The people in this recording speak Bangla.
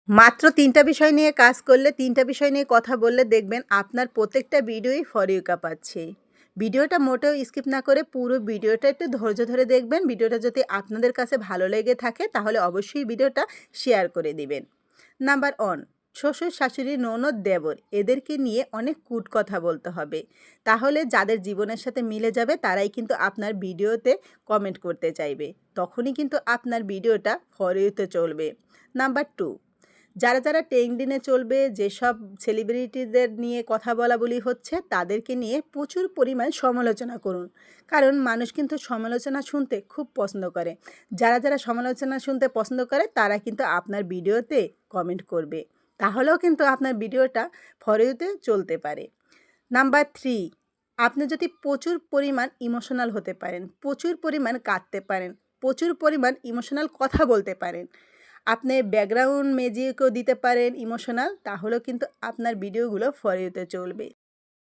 মাত্র ৩টা বিষয় নিয়ে কাজ করলে, ৩টা বিষয় নিয়ে কথা বললে দেখবেন আপনার প্রত্যেকটা ভিডিওই ফর ইউ পাচ্ছে। ভিডিওটা মোটেও স্কিপ না করে পুরো ভিডিওটা একটু ধৈর্য ধরে দেখবেন। ভিডিওটা যদি আপনাদের কাছে ভালো লেগে থাকে তাহলে অবশ্যই ভিডিওটা শেয়ার করে দিবেন। নাম্বার 1, শ্বশুর, শাশুড়ি, ননদ, দেবর এদেরকে নিয়ে অনেক কূট কথা বলতে হবে। তাহলে যাদের জীবনের সাথে মিলে যাবে তারাই কিন্তু আপনার ভিডিওতে কমেন্ট করতে চাইবে। তখনই কিন্তু আপনার ভিডিওটা ফর ইউতে চলবে। নাম্বার 2, যারা ট্রেন্ডিংয়ে চলবে, যেসব সেলিব্রিটিদের নিয়ে কথা বলাবলি হচ্ছে তাদেরকে নিয়ে প্রচুর পরিমাণ সমালোচনা করুন। কারণ মানুষ কিন্তু সমালোচনা শুনতে খুব পছন্দ করে। যারা সমালোচনা শুনতে পছন্দ করে তারা কিন্তু আপনার ভিডিওতে কমেন্ট করবে। তাহলেও কিন্তু আপনার ভিডিওটা ফর ইউতে চলতে পারে। নাম্বার 3, আপনি যদি প্রচুর পরিমাণ ইমোশনাল হতে পারেন, প্রচুর পরিমাণ কাঁদতে পারেন, প্রচুর পরিমাণ ইমোশনাল কথা বলতে পারেন, আপনি ব্যাকগ্রাউন্ড মিউজিকও দিতে পারেন ইমোশনাল, তাহলেও কিন্তু আপনার ভিডিওগুলো ফর ইউতে চলবে।